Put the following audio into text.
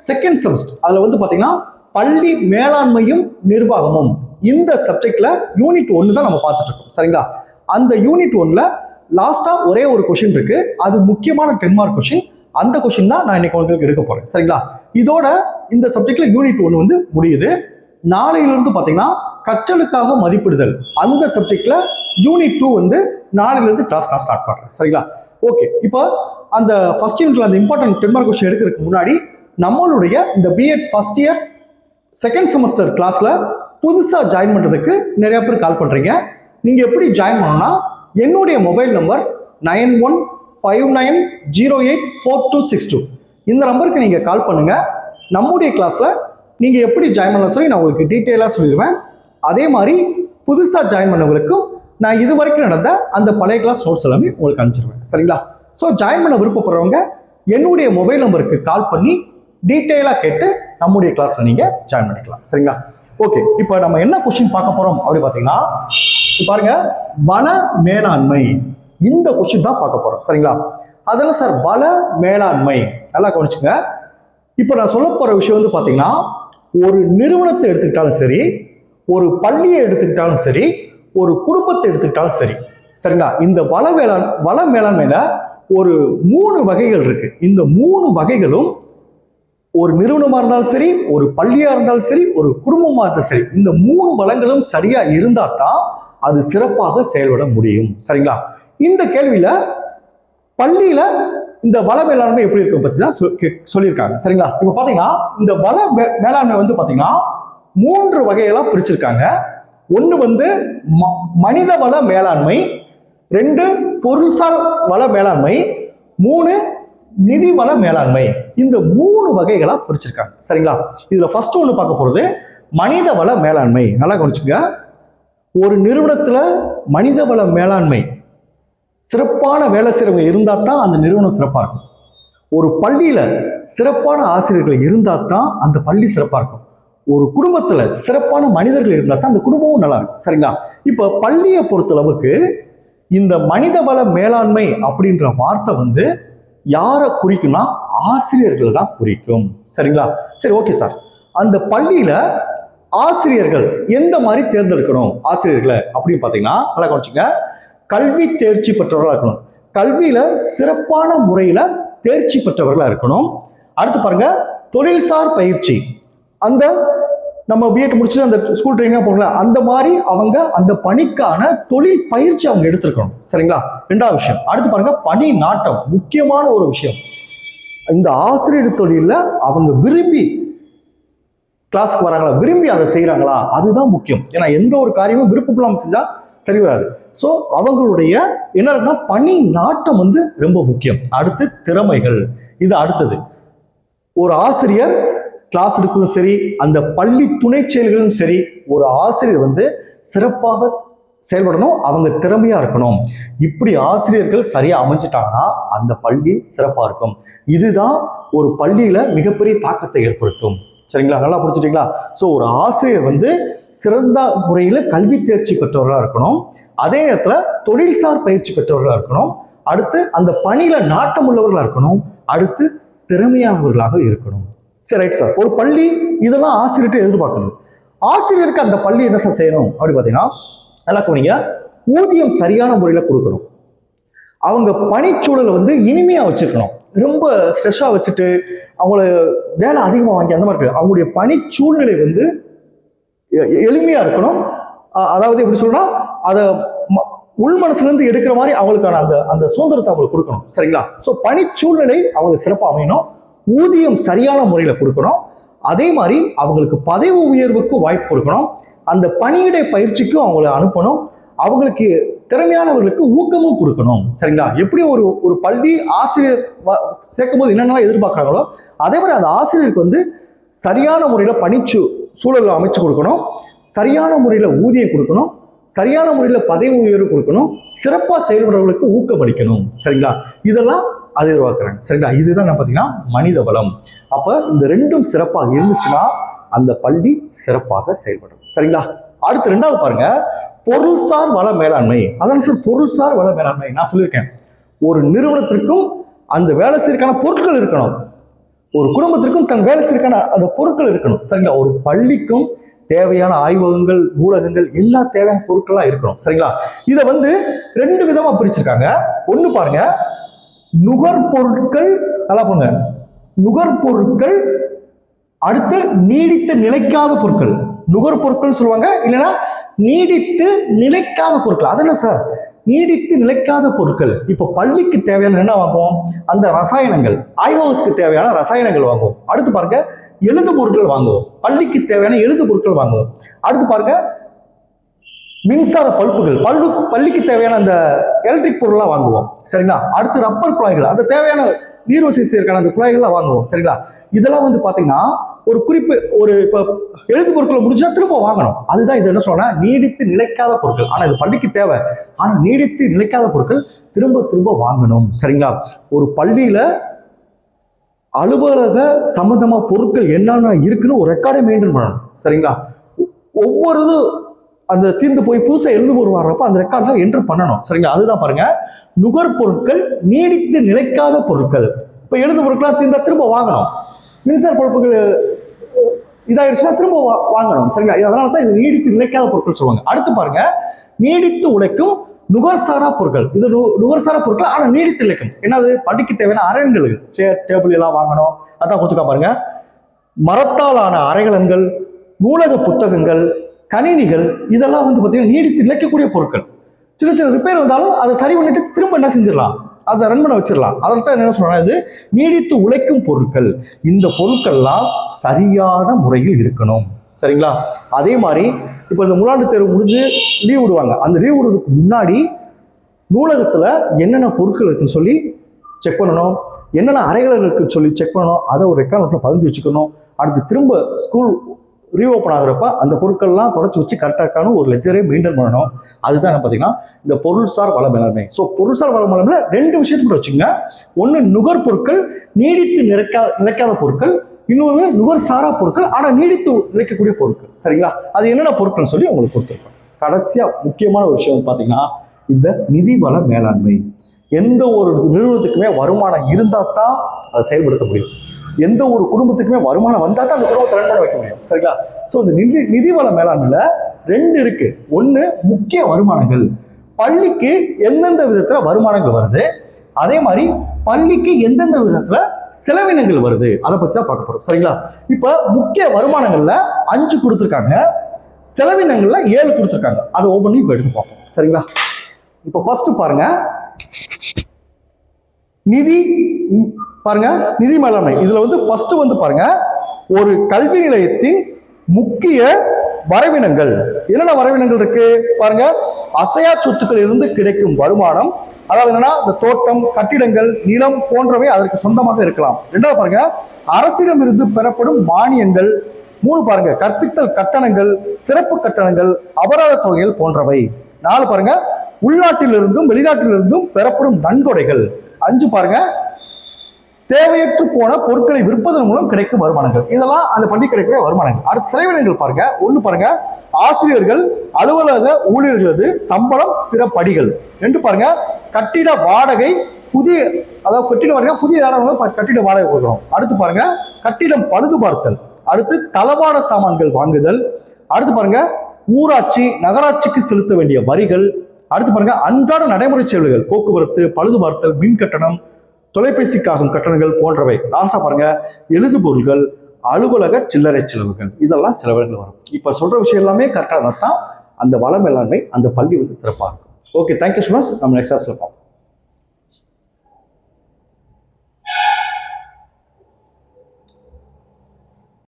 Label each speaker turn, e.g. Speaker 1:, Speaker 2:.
Speaker 1: Second semester அதுல வந்து பாத்தீங்கன்னா பள்ளி மேலாண்மையும் நிர்வாகமும் இந்த சப்ஜெக்ட்ல யூனிட் 1 தான் நம்ம பார்த்துட்டு இருக்கோம். சரிங்களா? அந்த யூனிட் 1ல லாஸ்டா ஒரே ஒரு கொஸ்டின் இருக்கு. அது முக்கியமான 10 மார்க் கொஸ்டின். அந்த கொஸ்டின் தான் நான் இன்னைக்கு உங்களுக்கு எடுக்க போறேன். சரிங்களா? இதோட இந்த சப்ஜெக்ட்ல யூனிட் 1 வந்து முடியுது. நாளையிலிருந்து பாத்தீங்கன்னா கற்றலுக்காக மதிப்பிடுதல் அந்த சப்ஜெக்ட்ல யூனிட் 2 வந்து நாளையிலிருந்து கிளாஸ் நான் ஸ்டார்ட் பண்றேன். சரிங்களா? ஓகே, இப்போ அந்த ஃபர்ஸ்ட் யூனிட்ல அந்த இம்பார்ட்டன்ட் 10 மார்க் கொஸ்டின் எடுக்கிறதுக்கு முன்னாடி நம்மளுடைய இந்த BEd first year second semester கிளாஸ்ல புதுசா ஜாயின் பண்றதுக்கு நிறைய பேர் கால் பண்றீங்க. நீங்க எப்படி ஜாயின் பண்ணணும்னா என்னுடைய மொபைல் நம்பர் 9159084262 இந்த நம்பருக்கு நீங்க கால் பண்ணுங்க. நம்முடைய கிளாஸ்ல நீங்க எப்படி ஜாயின் பண்ண சொல்லி நான் உங்களுக்கு டீட்டெயிலா சொல்லிடுவேன். அதே மாதிரி புதுசா ஜாயின் பண்ணவங்களுக்கும் நான் இது வரைக்கும் நடந்த அந்த பழைய கிளாஸ் நோட்ஸ் எல்லாமே உங்களுக்கு அனுப்பிச்சிருவேன். சரிங்களா? ஸோ ஜாயின் பண்ண விருப்பப்படுறவங்க என்னுடைய மொபைல் நம்பருக்கு கால் பண்ணி டீட்டெயிலா கேட்டு நம்முடைய கிளாஸ்ல நீங்க ஜாயின் பண்ணிக்கலாம். சரிங்களா? ஓகே, இப்போ நம்ம என்ன கொஸ்டின் பார்க்க போறோம் அப்படி பார்த்தீங்கன்னா பாருங்க, வள மேலாண்மை இந்த கொஸ்டின் தான் பார்க்க போறோம். சரிங்களா? அதெல்லாம் சார் வள மேலாண்மை நல்லா கவனிச்சுங்க. இப்போ நான் சொல்ல போற விஷயம் வந்து பார்த்தீங்கன்னா ஒரு நிறுவனத்தை எடுத்துக்கிட்டாலும் சரி, ஒரு பள்ளியை எடுத்துக்கிட்டாலும் சரி, ஒரு குடும்பத்தை எடுத்துக்கிட்டாலும் சரி. சரிங்களா? இந்த வள மேலாண்மையில ஒரு 3 வகைகள் இருக்கு. இந்த 3 வகைகளும் ஒரு நிறுவனமா இருந்தாலும் சரி, ஒரு பள்ளியா இருந்தாலும் சரி, ஒரு குடும்பமா இருந்தாலும் சரி, இந்த 3 வளங்களும் சரியா இருந்தா தான் அது சிறப்பாக செயல்பட முடியும். சரிங்களா? இந்த கேள்வியில பள்ளியில இந்த வள மேலாண்மை எப்படி இருக்கு பத்தி தான் சொல்லியிருக்காங்க. சரிங்களா? இப்ப பாத்தீங்கன்னா இந்த வள மேலாண்மை வந்து பாத்தீங்கன்னா 3 வகைகளா பிரிச்சிருக்காங்க. ஒன்று வந்து மனித வள மேலாண்மை, 2 பொருள்சார் வள மேலாண்மை, 3 நிதி வள மேலாண்மை. இந்த 3 வகைகளா பிரிச்சிருக்காங்க. சரிங்களா? இதுல ஃபர்ஸ்ட் ஒன்று பார்க்க போறது மனித வள மேலாண்மை. நல்லா கவனிச்சுங்க. ஒரு நிறுவனத்துல மனித வள மேலாண்மை சிறப்பான வேலை செய்றவங்க இருந்தா தான் அந்த நிறுவனம் சிறப்பா இருக்கும். ஒரு பள்ளியில சிறப்பான ஆசிரியர்கள் இருந்தா தான் அந்த பள்ளி சிறப்பா இருக்கும். ஒரு குடும்பத்துல சிறப்பான மனிதர்கள் இருந்தா தான் அந்த குடும்பமும் நல்லா இருக்கும். சரிங்களா? இப்ப பள்ளியை பொறுத்தளவுக்கு இந்த மனித வள மேலாண்மை அப்படின்ற வார்த்தை வந்து யாரை குறிக்கும்னா ஆசிரியர்கள் தான் குறிக்கும். சரிங்களா? சரி, ஓகே சார். அந்த பள்ளியில ஆசிரியர்கள் எந்த மாதிரி தேர்ந்தெடுக்கணும் ஆசிரியர்களை அப்படின்னு பாத்தீங்கன்னா நல்லா கவனிச்சுங்க. கல்வி தேர்ச்சி பெற்றவர்களா இருக்கணும். கல்வியில சிறப்பான முறையில தேர்ச்சி பெற்றவர்களா இருக்கணும். அடுத்து பாருங்க, தொழில்சார் பயிற்சி. அந்த நம்ம பிஎட் முடிச்சுட்டு அந்த ஸ்கூல் ட்ரைனிங்கா போகல, அந்த மாதிரி அவங்க அந்த பணிக்கான தொழில் பயிற்சி அவங்க எடுத்திருக்கணும். சரிங்களா? 2வது விஷயம். அடுத்து பாருங்க, பணி நாட்டம். முக்கியமான ஒரு விஷயம். இந்த ஆசிரியர் தொழில அவங்க விரும்பி கிளாஸ்க்கு வராங்களா, விரும்பி அதை செய்யறாங்களா, அதுதான் முக்கியம். ஏன்னா எந்த ஒரு காரியமும் விருப்பம் இல்லாம செஞ்சா சரி வராது. ஸோ அவங்களுடைய என்ன பணி நாட்டம் வந்து ரொம்ப முக்கியம். அடுத்து திறமைகள். இது அடுத்தது. ஒரு ஆசிரியர் கிளாஸ் எடுக்கணும் சரி, அந்த பள்ளி துணை செயல்களும் சரி, ஒரு ஆசிரியர் வந்து சிறப்பாக செயல்படணும், அவங்க திறமையா இருக்கணும். இப்படி ஆசிரியர்கள் சரியா அமைஞ்சிட்டாங்கன்னா அந்த பள்ளி சிறப்பா இருக்கும். இதுதான் ஒரு பள்ளியில மிகப்பெரிய தாக்கத்தை ஏற்படுத்தும். சரிங்களா? நல்லா புரிஞ்சுட்டீங்களா? ஸோ ஒரு ஆசிரியர் வந்து சிறந்த முறையில கல்வி தேர்ச்சி பெற்றவர்களா இருக்கணும். அதே நேரத்துல தொழில்சார் பயிற்சி பெற்றவர்களா இருக்கணும். அடுத்து அந்த பணியில நாட்டம் உள்ளவர்களா இருக்கணும். அடுத்து திறமையானவர்களாக இருக்கணும். சரி, ரைட் சார். ஒரு பள்ளி இதெல்லாம் ஆசிரியர்கிட்ட எதிர்பார்க்கணும். ஆசிரியருக்கு அந்த பள்ளி என்ன சார் செய்யணும் அப்படி பார்த்தீங்கன்னா நல்லா கவனிங்க, ஊதியம் சரியான முறையில் கொடுக்கணும். அவங்க பணிச்சூழலை வந்து இனிமையா வச்சுக்கணும். ரொம்ப ஸ்ட்ரெஸ்ஸா வச்சுட்டு அவங்கள வேலை அதிகமாக வாங்கி அந்த மாதிரி அவங்களுடைய பணி சூழ்நிலை வந்து எளிமையா இருக்கணும். அதாவது எப்படி சொல்றா, அதை உள் மனசுல இருந்து எடுக்கிற மாதிரி அவங்களுக்கான அந்த அந்த சுதந்திரத்தை அவங்களுக்கு கொடுக்கணும். சரிங்களா? ஸோ பணி சூழ்நிலை அவங்களுக்கு சிறப்பாக அமையணும். ஊதியம் சரியான முறையில் கொடுக்கணும். அதே மாதிரி அவங்களுக்கு பதவி உயர்வுக்கு வாய்ப்பு கொடுக்கணும். அந்த பணியிடை பயிற்சிக்கும் அவங்களை அனுப்பணும். அவங்களுக்கு திறமையானவர்களுக்கு ஊக்கமும் கொடுக்கணும். சரிங்களா? எப்படி ஒரு பள்ளி ஆசிரியர் சேர்க்கும் போது என்னென்னலாம் எதிர்பார்க்குறாங்களோ அதே மாதிரி அந்த ஆசிரியருக்கு வந்து சரியான முறையில் பணிச்சு சூழலை அமைச்சு கொடுக்கணும். சரியான முறையில் ஊதியம் கொடுக்கணும். சரியான முறையில் பதவி உயர்வு கொடுக்கணும். சிறப்பாக செயல்படுறவர்களுக்கு ஊக்கமளிக்கணும். சரிங்களா? இதெல்லாம் அது எதிர்பார்க்குறாங்க. சரிங்களா? இதுதான் பார்த்தீங்கன்னா மனித வளம். அப்போ இந்த 2ம் சிறப்பாக இருந்துச்சுன்னா அந்த பள்ளி சிறப்பாக செயல்படும். சரிங்களா? அடுத்து 2வது பாருங்க, பொருள்சார் வள மேலாண்மை. அதான் சார் பொருள்சார் வள மேலாண்மை. நான் சொல்லியிருக்கேன், ஒரு நிறுவனத்திற்கும் அந்த வேலை செய்யறதுக்கான பொருட்கள் இருக்கணும். ஒரு குடும்பத்திற்கும் தன் வேலை செய்யறதுக்கான அந்த பொருட்கள் இருக்கணும். சரிங்களா? ஒரு பள்ளிக்கும் தேவையான ஆய்வகங்கள், நூலகங்கள், எல்லா தேவையான பொருட்கள்லாம் இருக்கணும். சரிங்களா? இதை வந்து 2 விதமா பிரிச்சிருக்காங்க. ஒண்ணு பாருங்க, நுகர்பொருட்கள், நல்லா பாருங்க, நுகர்பொருட்கள், அடுத்து நீடித்து நிலைக்காத பொருட்கள். நுகர்பொருட்கள் சொல்லுவாங்க, இல்லைன்னா நீடித்து நிலைக்காத பொருட்கள். அது என்ன சார் நீடித்து நிலைக்காத பொருட்கள்? இப்போ பள்ளிக்கு தேவையான என்ன வாங்குவோம்? அந்த ரசாயனங்கள், ஆய்வகத்துக்கு தேவையான ரசாயனங்கள் வாங்குவோம். அடுத்து பாருங்க, எழுது பொருட்கள் வாங்குவோம். பள்ளிக்கு தேவையான எழுது பொருட்கள் வாங்குவோம். அடுத்து பாருங்க, மின்சார பல்புகள், பள்ளிக்கு தேவையான அந்த எலக்ட்ரிக் பொருள்லாம் வாங்குவோம். சரிங்களா? அடுத்து ரப்பர் குழாய்கள், அந்த தேவையான நீர்வசதி செய்யறதுக்கான அந்த குழாய்கள்லாம் வாங்குவோம். சரிங்களா? இதெல்லாம் வந்து பாத்தீங்கன்னா ஒரு குறிப்பு, ஒரு இப்போ எழுது பொருட்களை முடிஞ்சா திரும்ப வாங்கணும். அதுதான் இது என்ன சொன்னா நீடித்து நிலைக்காத பொருட்கள். ஆனா இது பள்ளிக்கு தேவை, ஆனா நீடித்து நிலைக்காத பொருட்கள் திரும்ப திரும்ப வாங்கணும். சரிங்களா? ஒரு பள்ளியில அலுவலக சம்பந்தமா பொருட்கள் என்னென்ன இருக்குன்னு ஒரு ரெக்கார்டை மெயின்டைன் பண்ணணும். சரிங்களா? ஒவ்வொரு அந்த தீர்ந்து போய் புதுசாக எழுது பொருள் வர்றப்ப அந்த ரெக்கார்ட்ல என்டர் பண்ணணும். சரிங்களா? அதுதான் பாருங்க, நுகர்பொருட்கள், நீடித்து நிலைக்காத பொருட்கள். இப்போ எழுது பொருட்கள்லாம் தீர்ந்தா திரும்ப வாங்கணும். மின்சார பொறுப்புகள் இதாயிருச்சுன்னா திரும்ப வாங்கணும். சரிங்களா? அதனால தான் இது நீடித்து நிலைக்காத பொருட்கள் சொல்லுவாங்க. அடுத்து பாருங்க, நீடித்து உழைக்கும் நுகர்சாரா பொருட்கள். இது நுகர்சாரா பொருட்கள், ஆனா நீடித்து நிலைக்கும். என்னது? பள்ளிக்கு தேவையான அறைகள், சேர், டேபிள் எல்லாம் வாங்கணும். அதான் கொடுத்துக்கா பாருங்க. மரத்தாலான அறைகலன்கள், நூலக புத்தகங்கள், கணினிகள், இதெல்லாம் வந்து பார்த்தீங்கன்னா நீடித்து நிலைக்கக்கூடிய பொருட்கள். சின்ன சின்ன ரிப்பேர் வந்தாலும் அதை சரி பண்ணிட்டு திரும்ப என்ன செஞ்சிடலாம், அதை ரன் பண்ண வச்சிடலாம். அதில் தான் என்ன சொல்றாங்க, இது நீடித்து உழைக்கும் பொருட்கள். இந்த பொருட்கள்லாம் சரியான முறையில் இருக்கணும். சரிங்களா? அதே மாதிரி இப்போ இந்த முழாண்டு தேர்வு முடிஞ்சு லீவ் விடுவாங்க. அந்த லீவ் விடுறதுக்கு முன்னாடி நூலகத்தில் என்னென்ன பொருட்கள் இருக்குன்னு சொல்லி செக் பண்ணணும், என்னென்ன அறைகள் இருக்குன்னு சொல்லி செக் பண்ணணும். அதை ஒரு ரெக்கார்டில் பதிஞ்சு வச்சுக்கணும். அடுத்து திரும்ப ஸ்கூல் ரீஓப்பன் ஆகுறப்ப அந்த பொருட்கள்லாம் தொடச்சி வச்சு கரெக்டான ஒரு லெஜரே மெயின்டைன் பண்ணணும். அதுதான் என்ன பார்த்தீங்கன்னா இந்த பொருள்சார் வள மேலாண்மை. ஸோ பொருள்சார் வள மேலாண்மை 2 விஷயத்துக்கு வச்சுங்க. ஒன்று நுகர்பொருட்கள், நீடித்து நிலைக்காத பொருட்கள். இன்னொன்று நுகர்சாரா பொருட்கள், ஆனால் நீடித்து நிலைக்கக்கூடிய பொருட்கள். சரிங்களா? அது என்னென்ன பொருட்கள் சொல்லி உங்களுக்கு கொடுத்துருக்கோம். கடைசியா முக்கியமான ஒரு விஷயம் பார்த்தீங்கன்னா இந்த நிதி வள மேலாண்மை. எந்த ஒரு நிறுவனத்துக்குமே வருமானம் இருந்தால் தான் அதை செயல்படுத்த முடியும். எந்த ஒரு குடும்பத்துக்குமே வருமானம் வந்தால் தான் அந்த குடும்பத்தை ரன் பண்ண வைக்க முடியும். சரிங்களா? ஸோ இந்த நிதி வள மேலாண்மையில 2 இருக்கு. ஒன்று முக்கிய வருமானங்கள், பள்ளிக்கு எந்தெந்த விதத்தில் வருமானங்கள் வருது, அதே மாதிரி பள்ளிக்கு எந்தெந்த விதத்தில் செலவினங்கள் வருது, அதை பற்றி தான் பார்க்க போறோம். சரிங்களா? இப்போ முக்கிய வருமானங்கள்ல 5 கொடுத்துருக்காங்க, செலவினங்கள்ல 7 கொடுத்துருக்காங்க. அதை ஒவ்வொன்றையும் இப்போ எடுத்து பார்ப்போம். சரிங்களா? இப்போ ஃபர்ஸ்ட் பாருங்க, நிதி பாருங்க, நிதி மேலாண்மை. இதுல வந்து ஃபர்ஸ்ட் வந்து பாருங்க, ஒரு கல்வி நிலையத்தின் முக்கிய வரவினங்கள். என்னென்ன வரவினங்கள் இருக்கு பாருங்க. அசையா சொத்துக்கள் இருந்து கிடைக்கும் வருமானம், அதாவது என்னன்னா இந்த தோட்டம், கட்டிடங்கள், நிலம் போன்றவை அதற்கு சொந்தமாக இருக்கலாம். 2வது பாருங்க, அரசிடம் இருந்து பெறப்படும் மானியங்கள். 3 பாருங்க, கற்பித்தல் கட்டணங்கள், சிறப்பு கட்டணங்கள், அபராத தொகைகள் போன்றவை. 4 பாருங்க, உள்நாட்டிலிருந்தும் வெளிநாட்டிலிருந்தும் பெறப்படும் நன்கொடைகள். 5 பாருங்க, தேவையற்று போன பொருட்களை விற்பதன் மூலம் கிடைக்கும் வருமானங்கள். இதெல்லாம் அந்த பள்ளி கிடைக்கிற வருமானங்கள். அடுத்த செலவினங்கள் பாருங்க. 1 பாருங்க, ஆசிரியர்கள், அலுவலக ஊழியர்களது சம்பளம், பிற படிகள். 2 பாருங்க, கட்டிட வாடகை, புதிய, அதாவது கட்டிட வாடகை, புதிய கட்டிட வாடகை கொடுக்கணும். அடுத்து பாருங்க, கட்டிடம் பழுது பார்த்தல். அடுத்து தளவாட சாமான்கள் வாங்குதல். அடுத்து பாருங்க, ஊராட்சி, நகராட்சிக்கு செலுத்த வேண்டிய வரிகள். அடுத்து பாருங்க, அன்றாட நடைமுறை செலவுகள், போக்குவரத்து, பழுது பார்த்தல், மின் கட்டணம், தொலைபேசிக்காகும் கட்டணங்கள் போன்றவை. லாஸ்டா பாருங்க, எழுது பொருள்கள், அலுவலக சில்லறை செலவுகள். இதெல்லாம் செலவுகள் வரும். இப்ப சொல்ற விஷயம் எல்லாமே கரெக்டாக தான் அந்த வள மேலாண்மை அந்த பள்ளி வந்து சிறப்பாக இருக்கும். Okay, thank you students. நம்ம நெக்ஸ்ட் கிளாஸ்ல பார்ப்போம்.